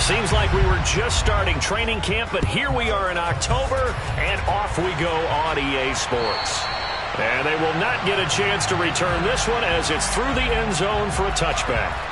Seems like we were just starting training camp, but here we are in October, and off we go on EA Sports. And they will not get a chance to return this one as it's through the end zone for a touchback.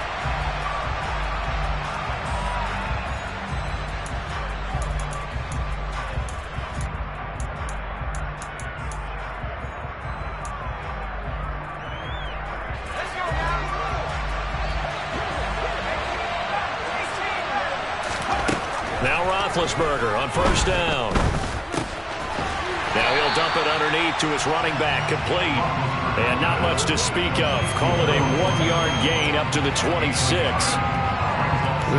Now Roethlisberger on first down. Now he'll dump it underneath to his running back, complete. And not much to speak of. Call it a 1-yard gain up to the 26.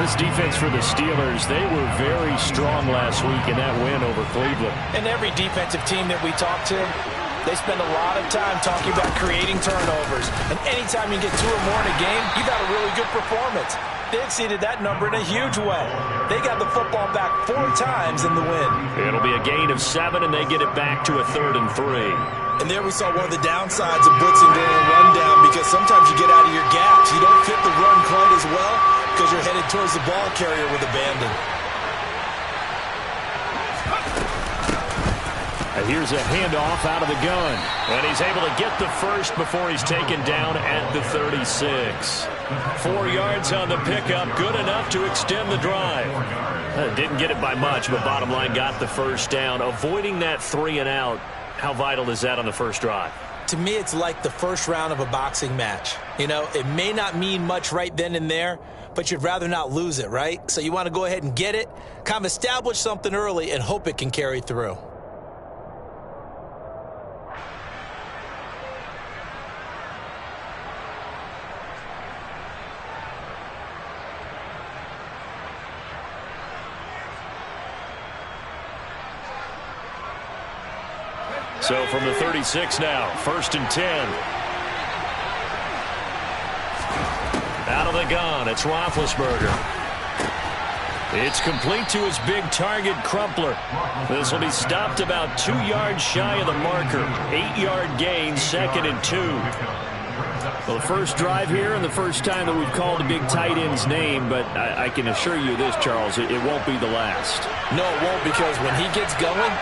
This defense for the Steelers, they were very strong last week in that win over Cleveland. And every defensive team that we talk to, they spend a lot of time talking about creating turnovers. And anytime you get 2 or more in a game, you got a really good performance. They exceeded that number in a huge way. They got the football back 4 times in the win. It'll be a gain of 7, and they get it back to a 3rd and 3. And there we saw one of the downsides of blitzing during a rundown, because sometimes you get out of your gaps. You don't fit the run quite as well because you're headed towards the ball carrier with abandon. And here's a handoff out of the gun. And he's able to get the first before he's taken down at the 36. 4 yards on the pickup, good enough to extend the drive. Didn't get it by much, but bottom line got the first down. Avoiding that 3 and out, how vital is that on the first drive? To me, it's like the first round of a boxing match. You know, it may not mean much right then and there, but you'd rather not lose it, right? So you want to go ahead and get it, kind of establish something early, and hope it can carry through. So from the 36 now, 1st and 10. Out of the gun, it's Roethlisberger. It's complete to his big target, Crumpler. This will be stopped about 2 yards shy of the marker. 8-yard gain, 2nd and 2. Well, the first drive here and the first time that we've called a big tight end's name, but I can assure you this, Charles, it won't be the last. No, it won't, because when he gets going,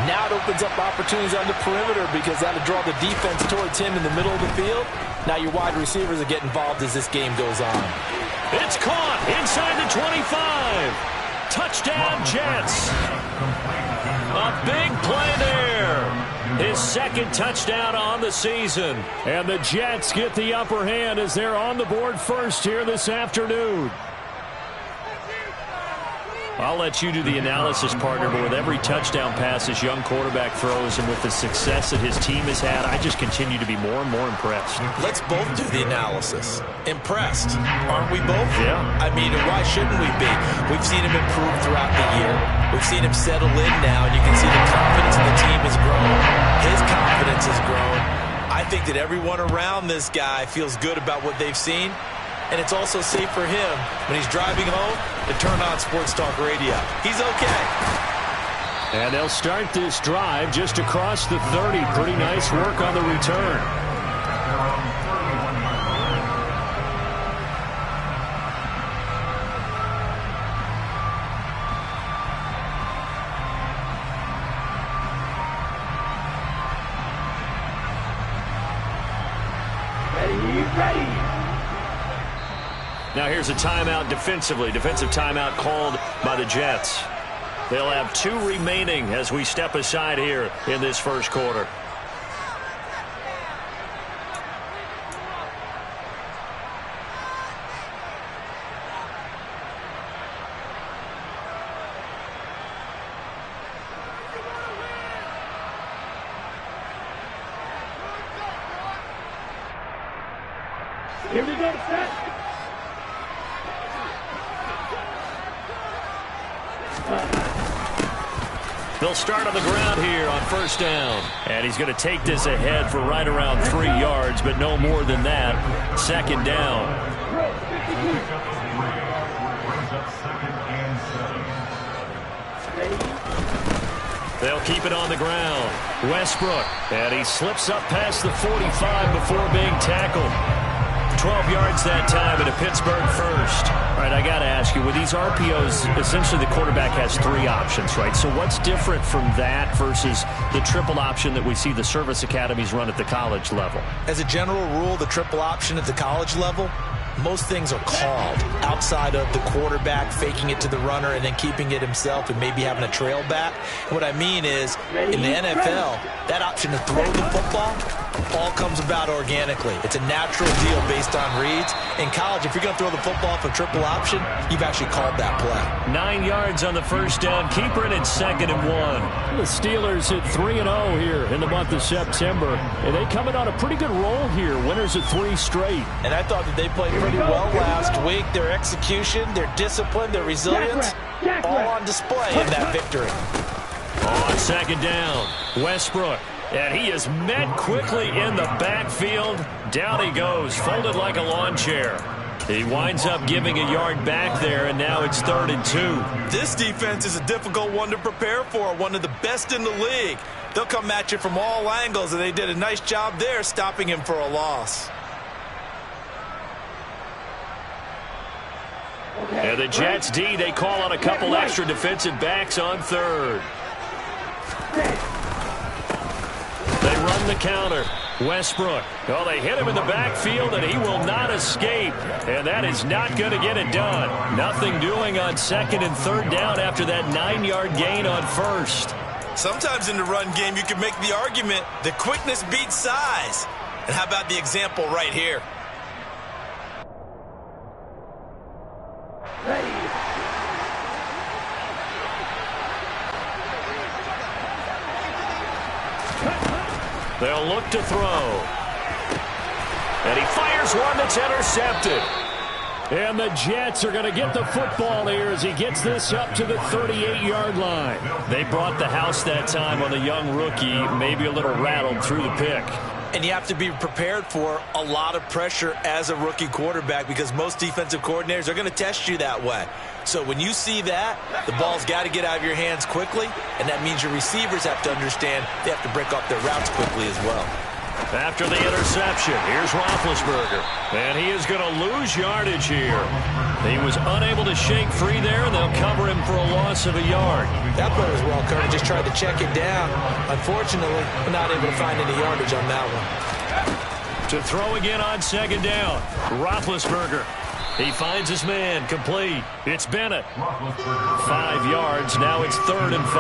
now it opens up opportunities on the perimeter, because that'll draw the defense towards him in the middle of the field. Now your wide receivers will get involved as this game goes on. It's caught inside the 25. Touchdown, Jets. A big play there. His 2nd touchdown on the season. And the Jets get the upper hand as they're on the board first here this afternoon. I'll let you do the analysis, partner, but with every touchdown pass this young quarterback throws and with the success that his team has had, I just continue to be more and more impressed. Let's both do the analysis. Impressed. Aren't we both? Yeah. I mean, why shouldn't we be? We've seen him improve throughout the year. We've seen him settle in now, and you can see the confidence in the team has grown. His confidence has grown. I think that everyone around this guy feels good about what they've seen. And it's also safe for him when he's driving home to turn on Sports Talk Radio. He's okay. And they'll start this drive just across the 30. Pretty nice work on the return. Ready. Now here's a timeout defensively. Defensive timeout called by the Jets. They'll have 2 remaining as we step aside here in this first quarter. Here we go, set. They'll start on the ground here on first down. And he's going to take this ahead for right around 3 yards, but no more than that. 2nd down. They'll keep it on the ground. Westbrook, and he slips up past the 45 before being tackled. 12 yards that time, and a Pittsburgh first. All right, I got to ask you, with these RPOs, essentially the quarterback has 3 options, right? So what's different from that versus the triple option that we see the service academies run at the college level? As a general rule, the triple option at the college level, most things are called outside of the quarterback faking it to the runner and then keeping it himself and maybe having a trail back. And what I mean is, in the NFL, that option to throw the football all comes about organically. It's a natural deal based on reads. In college, if you're going to throw the football for triple option, you've actually called that play. 9 yards on the first down. Keeper it in 2nd and 1. The Steelers hit 3-0 here in the month of September, and they coming on a pretty good roll here. Winners of 3 straight. And I thought that they played pretty well last week. Their execution, their discipline, their resilience, all on display in that victory. On 2nd down, Westbrook. And he is met quickly in the backfield. Down he goes, folded like a lawn chair. He winds up giving a yard back there, and now it's 3rd and 2. This defense is a difficult one to prepare for, one of the best in the league. They'll come at you from all angles, and they did a nice job there stopping him for a loss. And the Jets D, they call on a couple extra defensive backs on 3rd. They run the counter. Westbrook. Oh, they hit him in the backfield, and he will not escape. And that is not going to get it done. Nothing doing on 2nd and 3rd down after that 9-yard gain on 1st. Sometimes in the run game, you can make the argument that quickness beats size. And how about the example right here? They'll look to throw. And he fires one that's intercepted. And the Jets are going to get the football here as he gets this up to the 38-yard line. They brought the house that time on the young rookie, maybe a little rattled through the pick. And you have to be prepared for a lot of pressure as a rookie quarterback because most defensive coordinators are going to test you that way. So when you see that, the ball's got to get out of your hands quickly, and that means your receivers have to understand they have to break off their routes quickly as well. After the interception, here's Roethlisberger. And he is going to lose yardage here. He was unable to shake free there, and they'll cover him for a loss of a yard. That play was well covered. Just tried to check it down. Unfortunately, not able to find any yardage on that one. To throw again on 2nd down. Roethlisberger. He finds his man, complete. It's Bennett. 5 yards. Now it's 3rd and 5.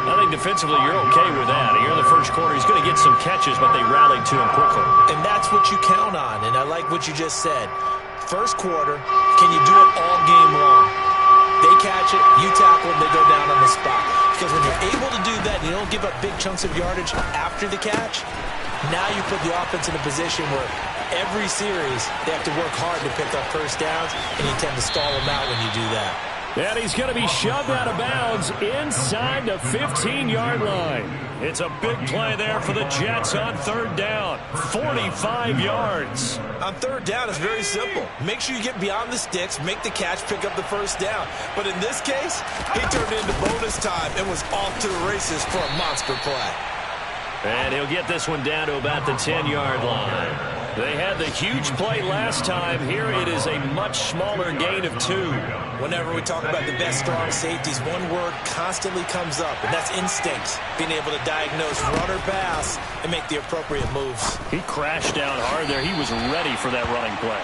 I think defensively you're okay with that. Here in the first quarter, he's going to get some catches, but they rallied to him quickly. And that's what you count on, and I like what you just said. First quarter, can you do it all game long? They catch it, you tackle them, they go down on the spot. Because when you're able to do that and you don't give up big chunks of yardage after the catch, now you put the offense in a position where every series they have to work hard to pick up first downs, and you tend to stall them out when you do that. And he's going to be shoved out of bounds inside the 15-yard line. It's a big play there for the Jets on 3rd down. 45 yards. On 3rd down, it's very simple. Make sure you get beyond the sticks, make the catch, pick up the first down. But in this case, he turned it into bonus time and was off to the races for a monster play. And he'll get this one down to about the 10-yard line. They had the huge play last time. Here it is a much smaller gain of 2. Whenever we talk about the best strong safeties, one word constantly comes up, and that's instinct. Being able to diagnose run or pass and make the appropriate moves. He crashed down hard there. He was ready for that running play.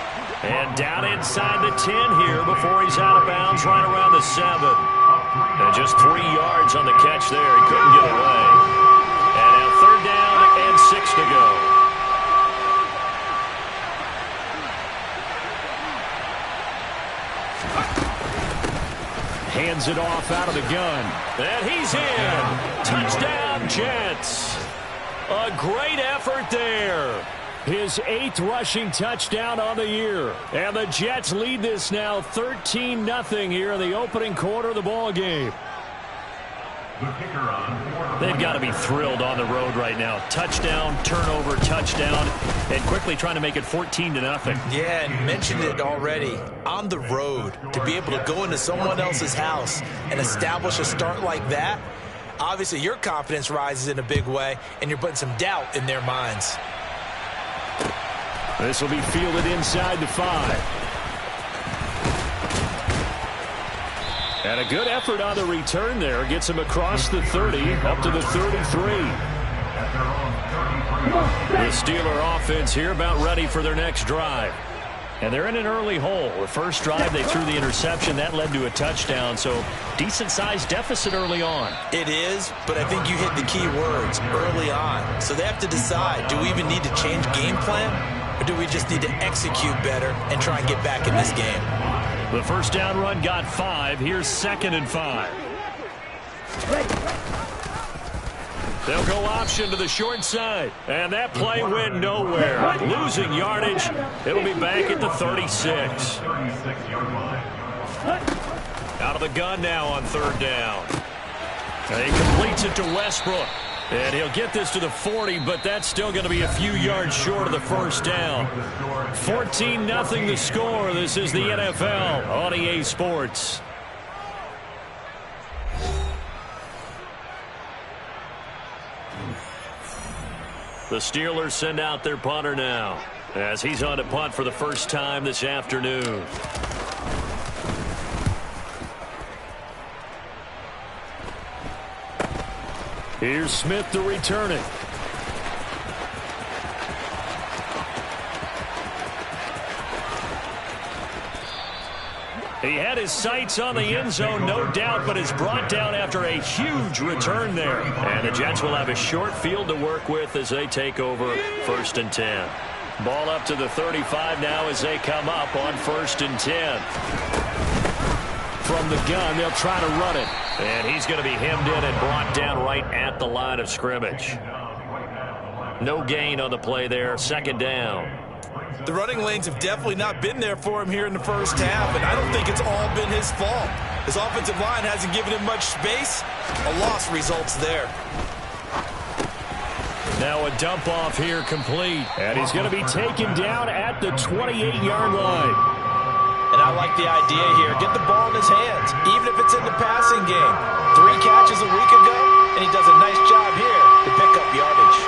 And down inside the 10 here before he's out of bounds right around the 7. And just 3 yards on the catch there. He couldn't get away. And now 3rd down and 6 to go. Hands it off out of the gun. And he's in. Touchdown, Jets. A great effort there. His 8th rushing touchdown on the year. And the Jets lead this now 13-0 here in the opening quarter of the ball game. They've got to be thrilled on the road right now. Touchdown, turnover, touchdown, and quickly trying to make it 14-0. Yeah, and mentioned it already. On the road, to be able to go into someone else's house and establish a start like that, obviously your confidence rises in a big way, and you're putting some doubt in their minds. This will be fielded inside the 5. And a good effort on the return there. Gets him across the 30, up to the 33. The Steeler offense here about ready for their next drive. And they're in an early hole. The first drive, they threw the interception. That led to a touchdown, so decent-sized deficit early on. It is, but I think you hit the key words, early on. So they have to decide, do we even need to change game plan, or do we just need to execute better and try and get back in this game? The first down run got 5. Here's 2nd and 5. They'll go option to the short side. And that play went nowhere. Losing yardage. It'll be back at the 36. Out of the gun now on 3rd down. And he completes it to Westbrook. And he'll get this to the 40, but that's still going to be a few yards short of the first down. 14-0 the score. This is the NFL on EA Sports. The Steelers send out their punter now, as he's on to punt for the first time this afternoon. Here's Smith to return it. He had his sights on the end zone, no doubt, but is brought down after a huge return there. And the Jets will have a short field to work with as they take over 1st and 10. Ball up to the 35 now as they come up on 1st and 10. From the gun, they'll try to run it. And he's going to be hemmed in and brought down right at the line of scrimmage. No gain on the play there. 2nd down. The running lanes have definitely not been there for him here in the first half, and I don't think it's all been his fault. His offensive line hasn't given him much space. A loss results there. Now a dump off here complete. And he's going to be taken down at the 28-yard line. And I like the idea here. Get the ball in his hands, even if it's in the passing game. 3 catches a week ago, and he does a nice job here to pick up yardage.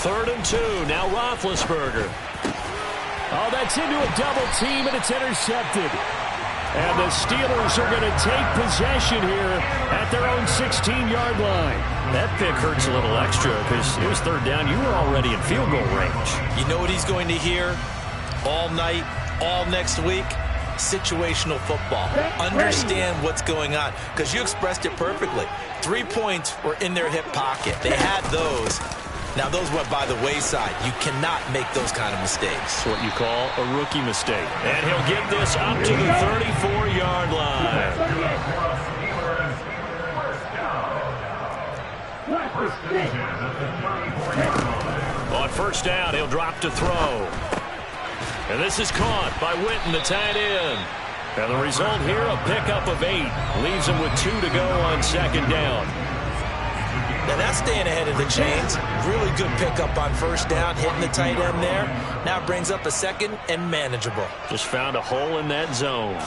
3rd and 2. Now Roethlisberger. Oh, that's into a double team, and it's intercepted. And the Steelers are going to take possession here at their own 16-yard line. That pick hurts a little extra because it was 3rd down. You were already in field goal range. You know what he's going to hear all night, all next week? Situational football. Understand what's going on, because you expressed it perfectly. 3 points were in their hip pocket. They had those. Now, those went by the wayside. You cannot make those kind of mistakes. It's what you call a rookie mistake. And he'll get this up to the 34-yard line. On 1st down, he'll drop to throw. And this is caught by Witten, the tight end. And the result here, a pickup of 8. Leaves him with 2 to go on 2nd down. Now that's staying ahead of the chains. Really good pickup on 1st down, hitting the tight end there. Now brings up a 2nd and manageable. Just found a hole in that zone.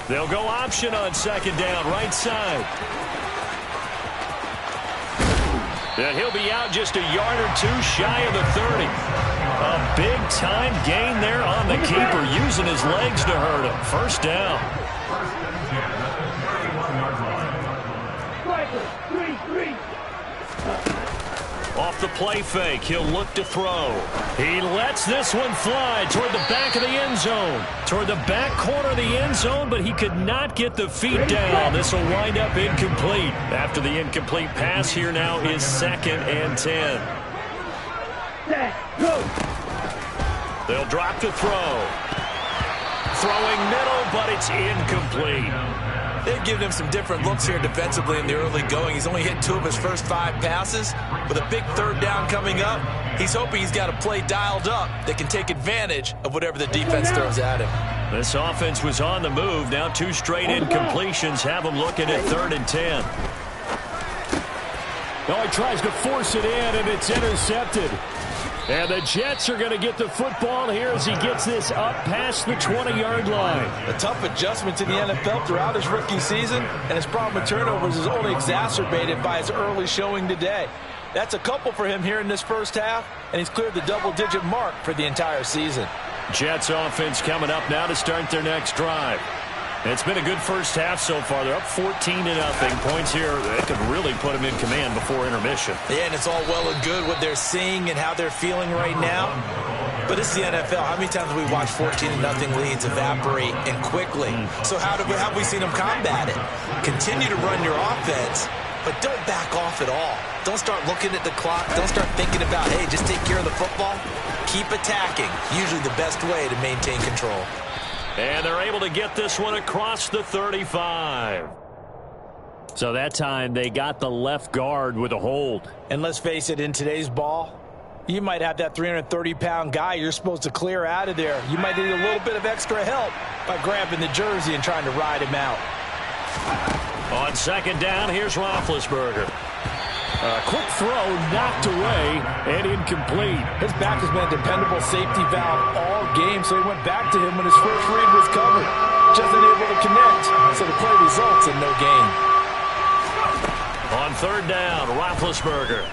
They'll go option on 2nd down, right side. And he'll be out just a yard or 2 shy of the 30. A big-time gain there on the keeper, using his legs to hurt him. 1st down. Off the play fake, he'll look to throw. He lets this one fly toward the back of the end zone. Toward the back corner of the end zone, but he could not get the feet down. This will wind up incomplete. After the incomplete pass, here now is 2nd and 10. They'll drop to throw. Throwing middle, but it's incomplete. They've given him some different looks here defensively in the early going. He's only hit 2 of his first 5 passes. With a big 3rd down coming up, he's hoping he's got a play dialed up that can take advantage of whatever the defense throws at him. This offense was on the move. Now 2 straight incompletions have him looking at 3rd and 10. Oh, he tries to force it in, and it's intercepted. And the Jets are going to get the football here as he gets this up past the 20-yard line. A tough adjustment to the NFL throughout his rookie season, and his problem with turnovers is only exacerbated by his early showing today. That's a couple for him here in this first half, and he's cleared the double-digit mark for the entire season. Jets offense coming up now to start their next drive. It's been a good first half so far. They're up 14-0. Points here, they could really put them in command before intermission. Yeah, and it's all well and good what they're seeing and how they're feeling right now. But this is the NFL. How many times have we watched 14-0 leads evaporate and quickly? So how have we seen them combat it? Continue to run your offense, but don't back off at all. Don't start looking at the clock. Don't start thinking about, hey, just take care of the football. Keep attacking. Usually the best way to maintain control. And they're able to get this one across the 35. So that time they got the left guard with a hold. And let's face it, in today's ball, you might have that 330-pound guy you're supposed to clear out of there. You might need a little bit of extra help by grabbing the jersey and trying to ride him out. On second down, here's Roethlisberger. A quick throw knocked away and incomplete. His back has been a dependable safety valve all game, so he went back to him when his first read was covered. Just unable to connect, so the play results in no gain. On third down, Roethlisberger.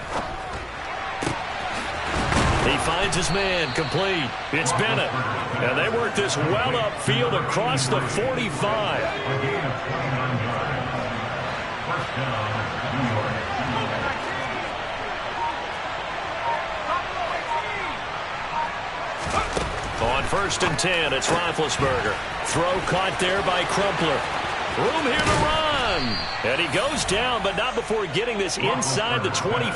He finds his man, complete. It's Bennett. And they work this well upfield across the 45. On first and 10, it's Roethlisberger. Throw caught there by Crumpler. Room here to run. And he goes down, but not before getting this inside the 25.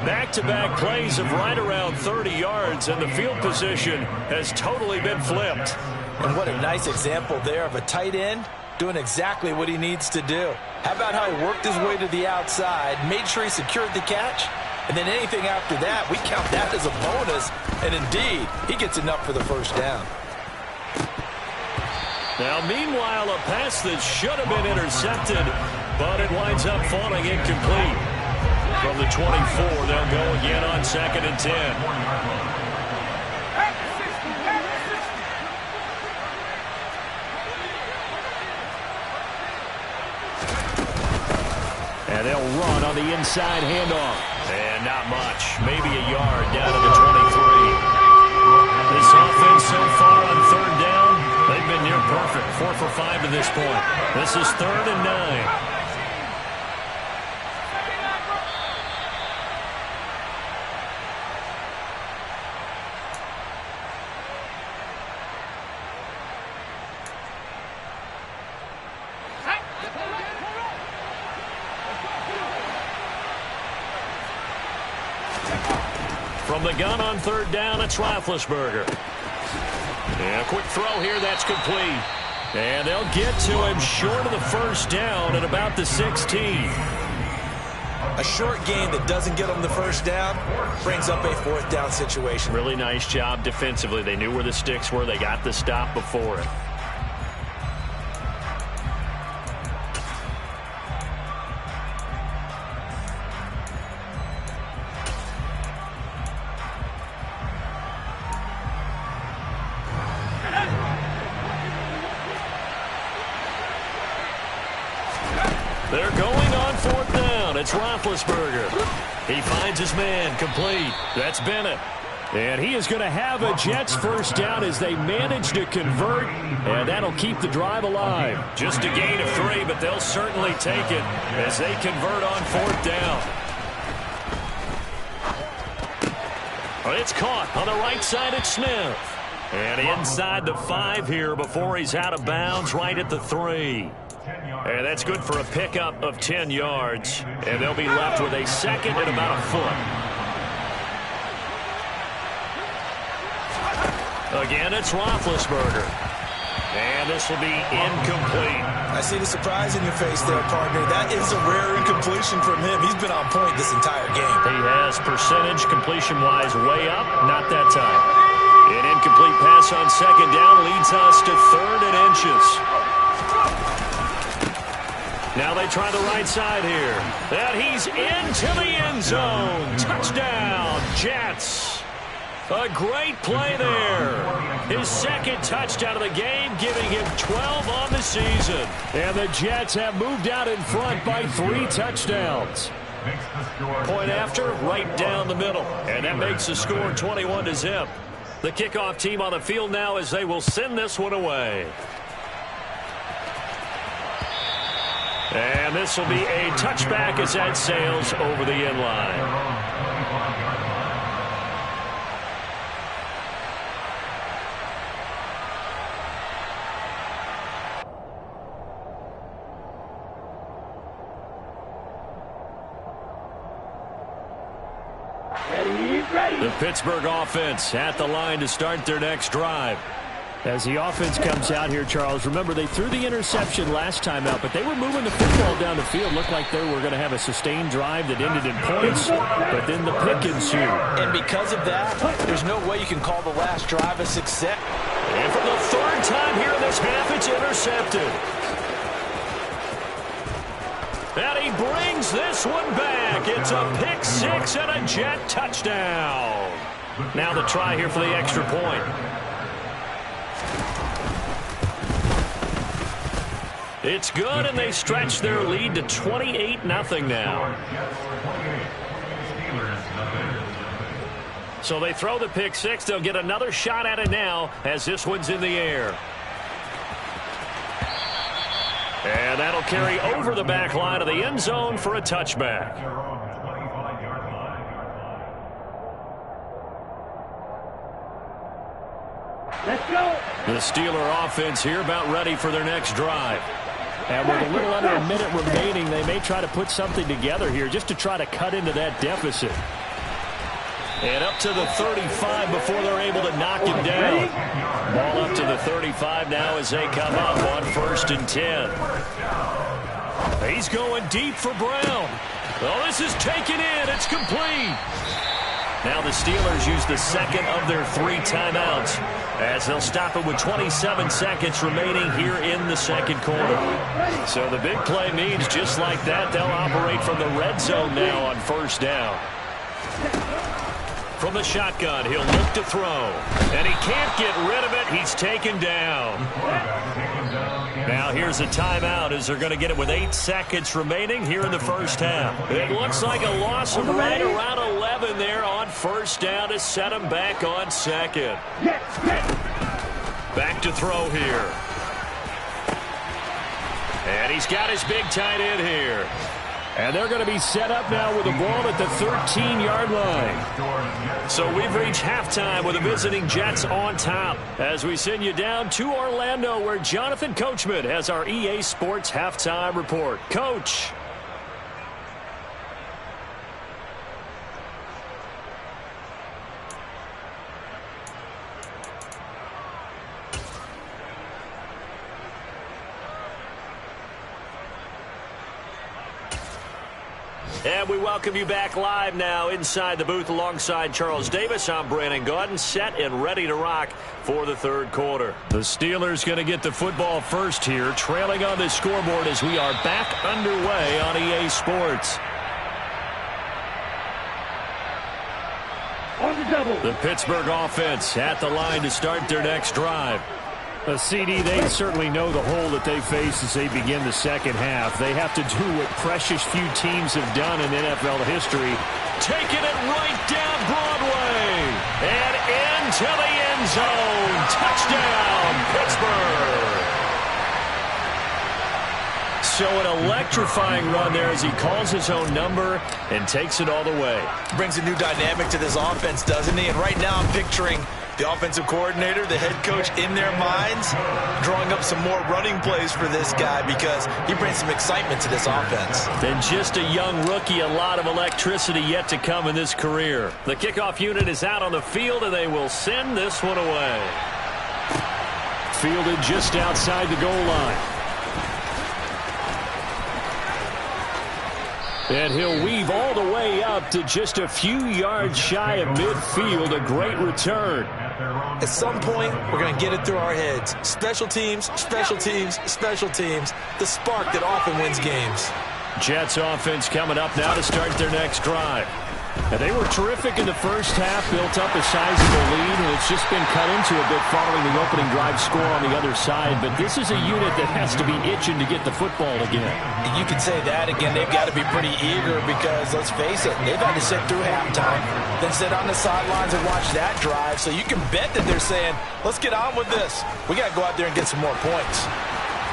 Back-to-back plays of right around 30 yards, and the field position has totally been flipped. And what a nice example there of a tight end doing exactly what he needs to do. How about how he worked his way to the outside, made sure he secured the catch, and then anything after that, we count that as a bonus. And indeed, he gets enough for the first down. Now, meanwhile, a pass that should have been intercepted, but it winds up falling incomplete. From the 24, they'll go again on second and 10. And they'll run on the inside handoff. And not much. Maybe a yard down to the 23. This offense so far on third down, they've been near perfect. 4 for 5 to this point. This is 3rd and 9. From the gun on third down, it's Roethlisberger. And a quick throw here, that's complete. And they'll get to him short of the first down at about the 16. A short gain that doesn't get them the first down brings up a 4th down situation. Really nice job defensively. They knew where the sticks were. They got the stop before it. They're going on 4th down. It's Roethlisberger. He finds his man, complete. That's Bennett. And he is going to have a Jets first down as they manage to convert, and that'll keep the drive alive. Just a gain of 3, but they'll certainly take it as they convert on 4th down. It's caught on the right side at Smith. And inside the 5 here before he's out of bounds right at the 3. And that's good for a pickup of 10 yards. And they'll be left with a second and about a foot. Again, it's Roethlisberger. And this will be incomplete. I see the surprise in your face there, partner. That is a rare incompletion from him. He's been on point this entire game. He has percentage completion-wise way up. Not that time. An incomplete pass on second down leads us to 3rd and inches. Now they try the right side here. And he's into the end zone. Touchdown, Jets. A great play there. His second touchdown of the game, giving him 12 on the season. And the Jets have moved out in front by 3 touchdowns. Point after, right down the middle. And that makes the score 21-0. The kickoff team on the field now as they will send this one away. And this will be a touchback as that sails over the end line. The Pittsburgh offense at the line to start their next drive. As the offense comes out here, Charles, remember they threw the interception last time out, but they were moving the football down the field. Looked like they were going to have a sustained drive that ended in points, but then the pick ensued. And because of that, there's no way you can call the last drive a success. And for the third time here in this half, it's intercepted. And he brings this one back. It's a pick six and a Jet touchdown. Now the try here for the extra point. It's good, and they stretch their lead to 28-0 now. So they throw the pick six. They'll get another shot at it now as this one's in the air. And that'll carry over the back line of the end zone for a touchback. Let's go. The Steeler offense here about ready for their next drive. And with a little under a minute remaining, they may try to put something together here just to try to cut into that deficit. And up to the 35 before they're able to knock him down. Ball up to the 35 now as they come up on 1st and 10. He's going deep for Brown. Oh, this is taken in. It's complete. Now the Steelers use the second of their 3 timeouts as they'll stop it with 27 seconds remaining here in the second quarter. So the big play means just like that, they'll operate from the red zone now on 1st down. From the shotgun, he'll look to throw. And he can't get rid of it. He's taken down. Now here's a timeout as they're going to get it with 8 seconds remaining here in the first half. It looks like a loss of right around 11 there on 1st down to set him back on 2nd. Back to throw here. And he's got his big tight end here. And they're going to be set up now with the ball at the 13-yard line. So we've reached halftime with the visiting Jets on top as we send you down to Orlando where Jonathan Coachman has our EA Sports halftime report. Coach. And we welcome you back live now inside the booth alongside Charles Davis. I'm Brandon Gaudin, set and ready to rock for the third quarter. The Steelers going to get the football first here, trailing on the scoreboard as we are back underway on EA Sports. On the double. The Pittsburgh offense at the line to start their next drive. A CD, they certainly know the hole that they face as they begin the second half. They have to do what precious few teams have done in NFL history. Taking it right down Broadway. And into the end zone. Touchdown, Pittsburgh. So an electrifying run there as he calls his own number and takes it all the way. Brings a new dynamic to this offense, doesn't he? And right now I'm picturing the offensive coordinator, the head coach in their minds, drawing up some more running plays for this guy because he brings some excitement to this offense. Then just a young rookie, a lot of electricity yet to come in this career. The kickoff unit is out on the field, and they will send this one away. Fielded just outside the goal line. And he'll weave all the way up to just a few yards shy of midfield. A great return. At some point, we're going to get it through our heads. Special teams, special teams, special teams. The spark that often wins games. Jets offense coming up now to start their next drive. And they were terrific in the first half, built up a sizable lead, and it's just been cut into a bit following the opening drive score on the other side. But this is a unit that has to be itching to get the football again. You can say that again. They've got to be pretty eager because, let's face it, they've had to sit through halftime, then sit on the sidelines and watch that drive. So you can bet that they're saying, let's get on with this. We got to go out there and get some more points.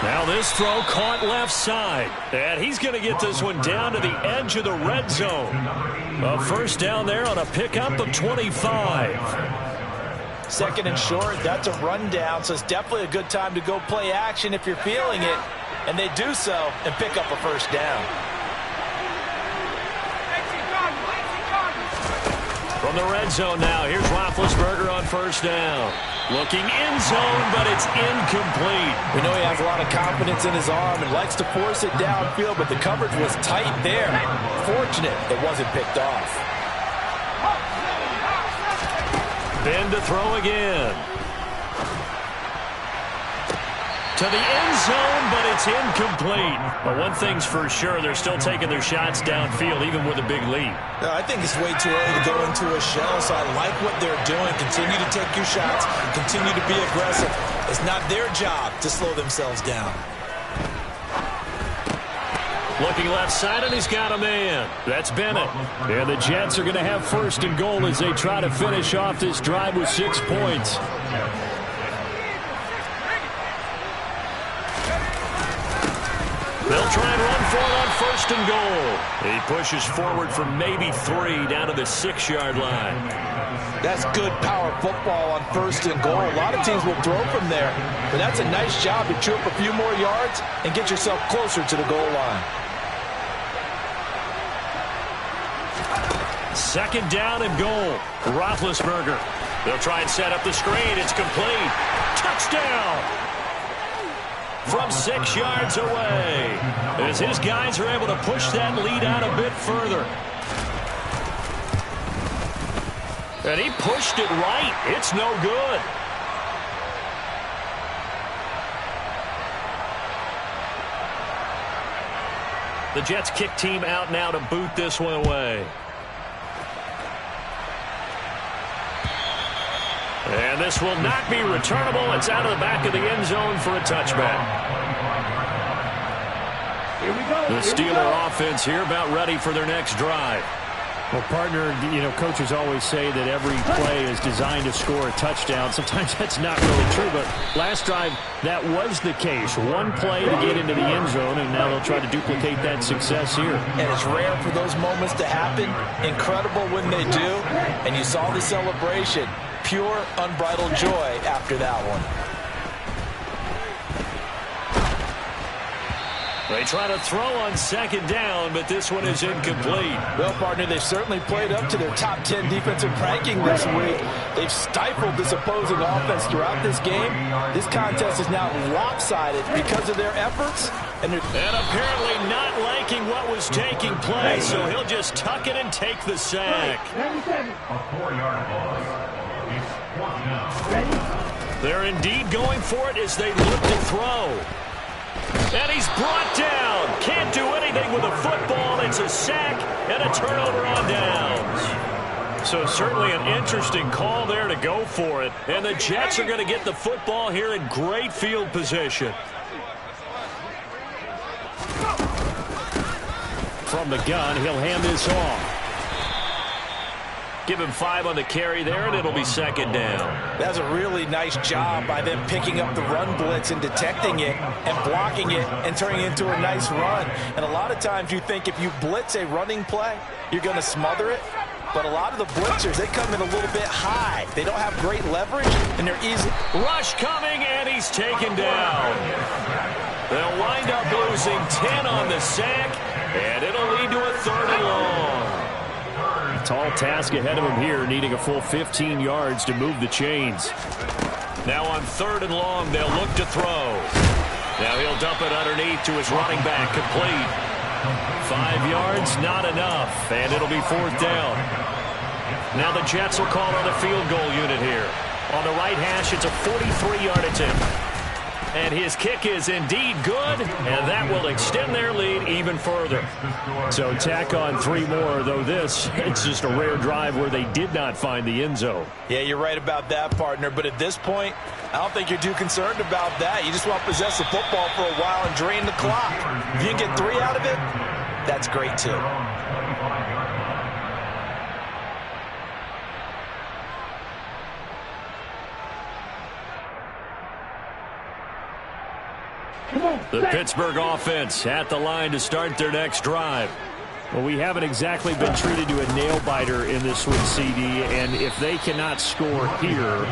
Now this throw caught left side. And he's going to get this one down to the edge of the red zone. A first down there on a pickup of 25. Second and short, that's a rundown, so it's definitely a good time to go play action if you're feeling it. And they do so and pick up a first down. From the red zone now, here's Roethlisberger on first down. Looking end zone, but it's incomplete. We know he has a lot of confidence in his arm and likes to force it downfield, but the coverage was tight there. Fortunate it wasn't picked off. Ben to throw again. To the end zone, but it's incomplete. But one thing's for sure, they're still taking their shots downfield, even with a big lead. I think it's way too early to go into a shell, so I like what they're doing. Continue to take your shots. Continue to be aggressive. It's not their job to slow themselves down. Looking left side, and he's got a man. That's Bennett. And the Jets are going to have first and goal as they try to finish off this drive with 6 points. They'll try and run for it on first and goal. He pushes forward for maybe 3 down to the 6-yard line. That's good power football on first and goal. A lot of teams will throw from there, but that's a nice job to chew up a few more yards and get yourself closer to the goal line. Second down and goal. Roethlisberger. They'll try and set up the screen. It's complete. Touchdown! From 6 yards away, as his guys are able to push that lead out a bit further. And he pushed it right. It's no good. The Jets kick team out now to boot this one away. And this will not be returnable. It's out of the back of the end zone for a touchback. Here we go. The Steeler offense here about ready for their next drive. Well, partner, coaches always say that every play is designed to score a touchdown. Sometimes that's not really true, but last drive, that was the case. One play to get into the end zone, and now they'll try to duplicate that success here. And it's rare for those moments to happen. Incredible when they do. And you saw the celebration. Pure, unbridled joy after that one. They try to throw on second down, but this one is incomplete. Well, partner, they've certainly played up to their top 10 defensive ranking this week. They've stifled this opposing offense throughout this game. This contest is now lopsided because of their efforts. And apparently not liking what was taking place, so he'll just tuck it and take the sack. A 4-yard loss. They're indeed going for it as they look to throw. And he's brought down. Can't do anything with a football. It's a sack and a turnover on downs. So certainly an interesting call there to go for it. And the Jets are going to get the football here in great field position. From the gun, he'll hand this off. Give him 5 on the carry there, and it'll be second down. That's a really nice job by them picking up the run blitz and detecting it and blocking it and turning it into a nice run. And a lot of times you think if you blitz a running play, you're going to smother it. But a lot of the blitzers, they come in a little bit high. They don't have great leverage, and they're easy. Rush coming, and he's taken down. They'll wind up losing 10 on the sack, and it'll lead to a 3rd and long. Tall task ahead of him here, needing a full 15 yards to move the chains. Now on 3rd and long, they'll look to throw. Now he'll dump it underneath to his running back, complete. 5 yards, not enough, and it'll be 4th down. Now the Jets will call on a field goal unit here. On the right hash, it's a 43-yard attempt. And his kick is indeed good, and that will extend their lead even further. So tack on 3 more, though it's just a rare drive where they did not find the end zone. Yeah, you're right about that, partner. But at this point, I don't think you're too concerned about that. You just want to possess the football for a while and drain the clock. If you can get 3 out of it, that's great too. The Pittsburgh offense at the line to start their next drive. Well, we haven't exactly been treated to a nail-biter in this one, CD, and if they cannot score here,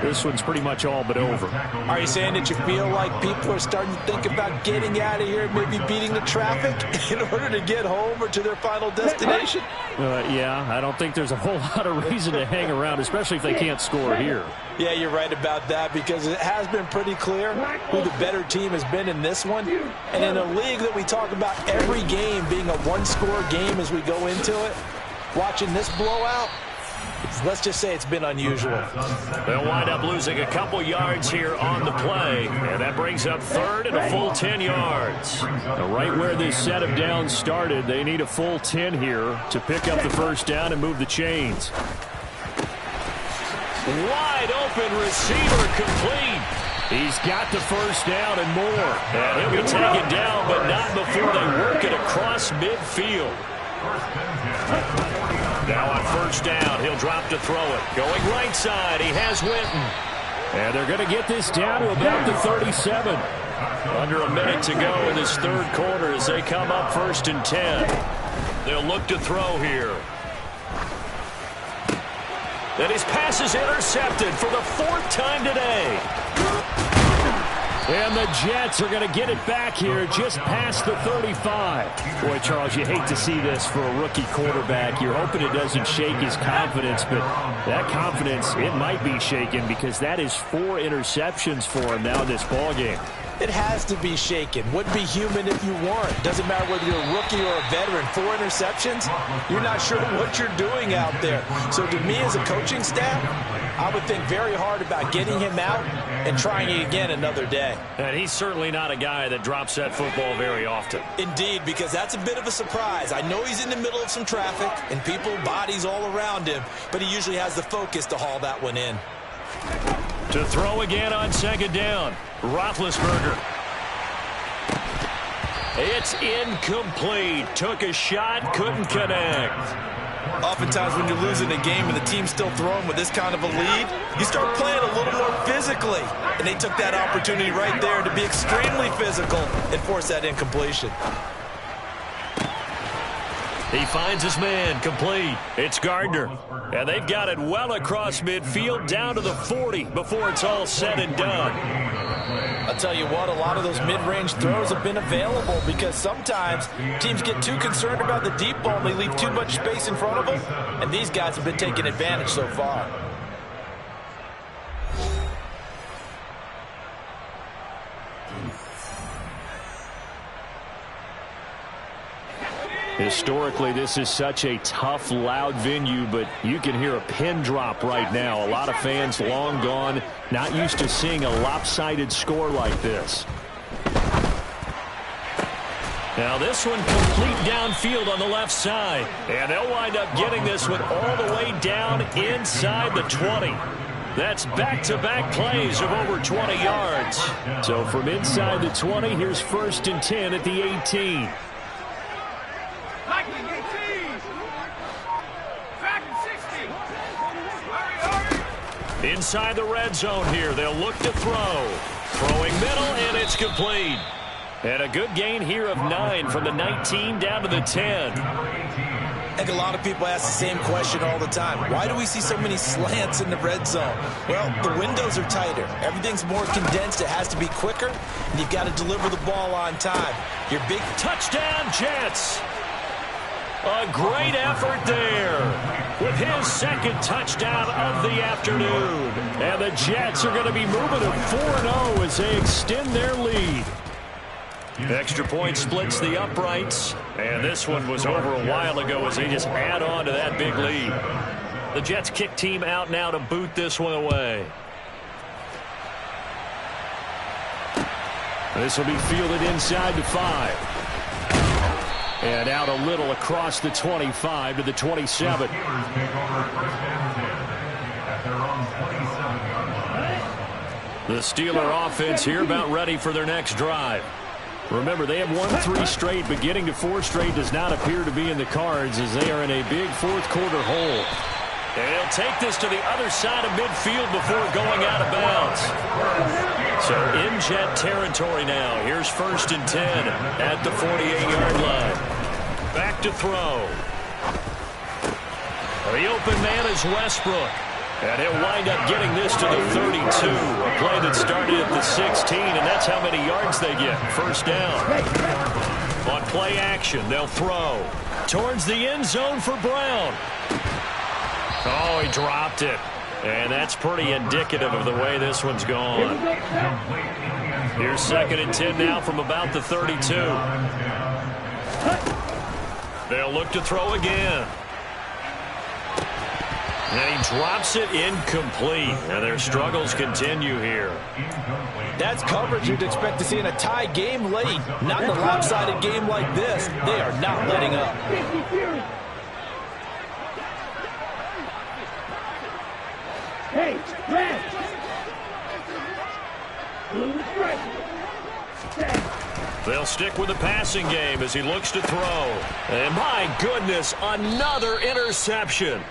this one's pretty much all but over. Are you saying that you feel like people are starting to think about getting out of here, maybe beating the traffic in order to get home or to their final destination? Yeah, I don't think there's a whole lot of reason to hang around, especially if they can't score here. Yeah, you're right about that because it has been pretty clear who the better team has been in this one. And in a league that we talk about every game being a one-score game as we go into it, watching this blowout, let's just say it's been unusual. They'll wind up losing a couple yards here on the play, and that brings up 3rd and a full 10 yards. Now, right where this set of downs started, they need a full 10 here to pick up the first down and move the chains. Wide open receiver complete. He's got the first down and more. And he'll be taken down, but not before they work it across midfield. Now on first down, he'll drop to throw it. Going right side, he has Winton. And they're going to get this down to about the 37. Under a minute to go in this 3rd quarter as they come up 1st and 10. They'll look to throw here. And his pass is intercepted for the 4th time today. And the Jets are going to get it back here just past the 35. Boy, Charles, you hate to see this for a rookie quarterback. You're hoping it doesn't shake his confidence, but that confidence, it might be shaken because that is 4 interceptions for him now in this ballgame. It has to be shaken. Wouldn't be human if you weren't. Doesn't matter whether you're a rookie or a veteran. 4 interceptions, you're not sure what you're doing out there. So to me as a coaching staff, I would think very hard about getting him out and trying it again another day. And he's certainly not a guy that drops that football very often. Indeed, because that's a bit of a surprise. I know he's in the middle of some traffic and people, bodies all around him, but he usually has the focus to haul that one in. To throw again on 2nd down, Roethlisberger. It's incomplete. Took a shot, couldn't connect. Oftentimes when you're losing a game and the team's still throwing with this kind of a lead, you start playing a little more physically. And they took that opportunity right there to be extremely physical and force that incompletion. He finds his man, complete. It's Gardner. And they've got it well across midfield down to the 40 before it's all said and done. I'll tell you what, a lot of those mid-range throws have been available because sometimes teams get too concerned about the deep ball and they leave too much space in front of them. And these guys have been taking advantage so far. Historically, this is such a tough, loud venue, but you can hear a pin drop right now. A lot of fans long gone, not used to seeing a lopsided score like this. Now this one complete downfield on the left side. And they'll wind up getting this one all the way down inside the 20. That's back-to-back plays of over 20 yards. So from inside the 20, here's 1st and 10 at the 18. Inside the red zone here, they'll look to throw. Throwing middle, and it's complete. And a good gain here of 9 from the 19 down to the 10. I think a lot of people ask the same question all the time. Why do we see so many slants in the red zone? Well, the windows are tighter. Everything's more condensed. It has to be quicker, and you've got to deliver the ball on time. Your big touchdown, Jets. A great effort there with his 2nd touchdown of the afternoon. And the Jets are going to be moving to 4-0 as they extend their lead. Extra point splits the uprights. And this one was over a while ago as they just add on to that big lead. The Jets kick team out now to boot this one away. This will be fielded inside to 5. And out a little across the 25 to the 27. The Steeler offense here about ready for their next drive. Remember, they have won 3 straight, but getting to 4 straight does not appear to be in the cards as they are in a big fourth quarter hole. And he'll take this to the other side of midfield before going out of bounds. So in Jet territory now. Here's 1st and 10 at the 48-yard line. Back to throw. The open man is Westbrook. And he'll wind up getting this to the 32. A play that started at the 16, and that's how many yards they get. 1st down. On play action, they'll throw. Towards the end zone for Brown. Oh, he dropped it. And that's pretty indicative of the way this one's gone. Here's 2nd and 10 now from about the 32. They'll look to throw again. And he drops it incomplete. And their struggles continue here. That's coverage you'd expect to see in a tie game late. Not in a lopsided game like this. They are not letting up. Hey, red. They'll stick with the passing game as he looks to throw. And my goodness, another interception.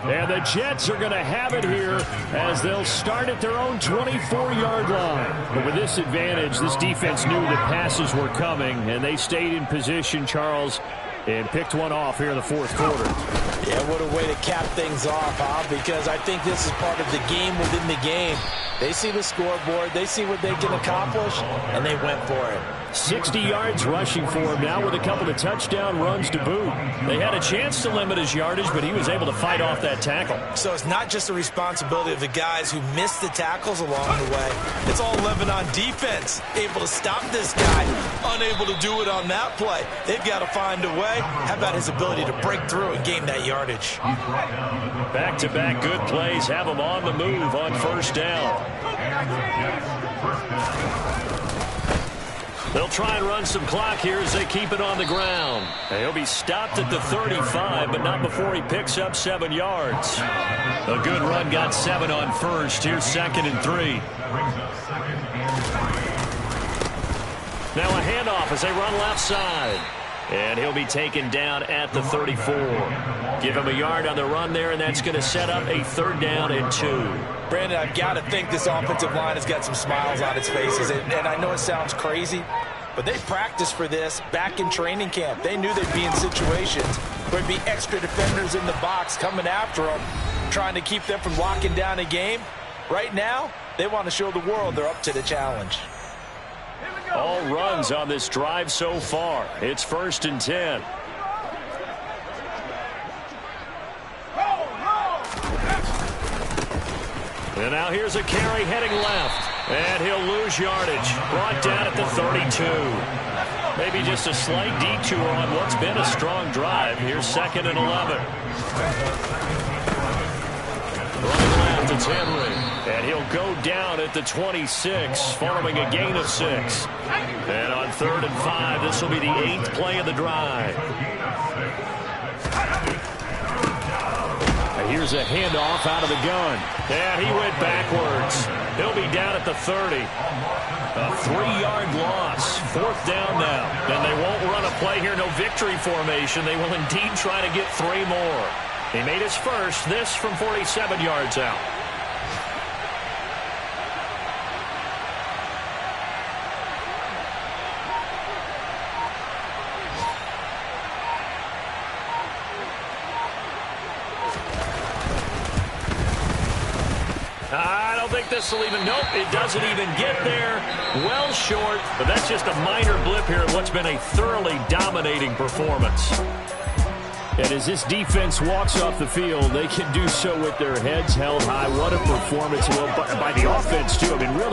And the Jets are going to have it here as they'll start at their own 24-yard line. But with this advantage, this defense knew that passes were coming, and they stayed in position, Charles, and picked one off here in the fourth quarter. Yeah, what a way to cap things off, huh? Because I think this is part of the game within the game. They see the scoreboard, they see what they can accomplish, and they went for it. 60 yards rushing for him now with a couple of touchdown runs to boot. They had a chance to limit his yardage, but he was able to fight off that tackle. So it's not just the responsibility of the guys who missed the tackles along the way. It's all living on defense. Able to stop this guy, unable to do it on that play. They've got to find a way. How about his ability to break through and gain that yardage? Back-to-back good plays have him on the move on 1st down. They'll try and run some clock here as they keep it on the ground. And he'll be stopped at the 35, but not before he picks up 7 yards. A good run got 7 on 1st. Here's 2nd and 3. Now a handoff as they run left side. And he'll be taken down at the 34. Give him a yard on the run there, and that's going to set up a 3rd down and 2. Brandon, I've got to think this offensive line has got some smiles on its faces. And I know it sounds crazy, but they practiced for this back in training camp. They knew they'd be in situations where there'd be extra defenders in the box coming after them, trying to keep them from locking down a game. Right now, they want to show the world they're up to the challenge. All runs on this drive so far. It's 1st and 10. And now here's a carry heading left. And he'll lose yardage. Brought down at the 32. Maybe just a slight detour on what's been a strong drive. Here's 2nd and 11. Running left, it's Henry. And he'll go down at the 26, following a gain of 6. And on 3rd and 5, this will be the 8th play of the drive. Here's a handoff out of the gun. And he went backwards. He'll be down at the 30. A 3-yard loss. 4th down now. And they won't run a play here. No victory formation. They will indeed try to get 3 more. He made his first. This from 47 yards out. I don't think this will even, nope, it doesn't even get there. Well short, but that's just a minor blip here in what's been a thoroughly dominating performance. And as this defense walks off the field, they can do so with their heads held high. What a performance by the offense, too. I mean, really.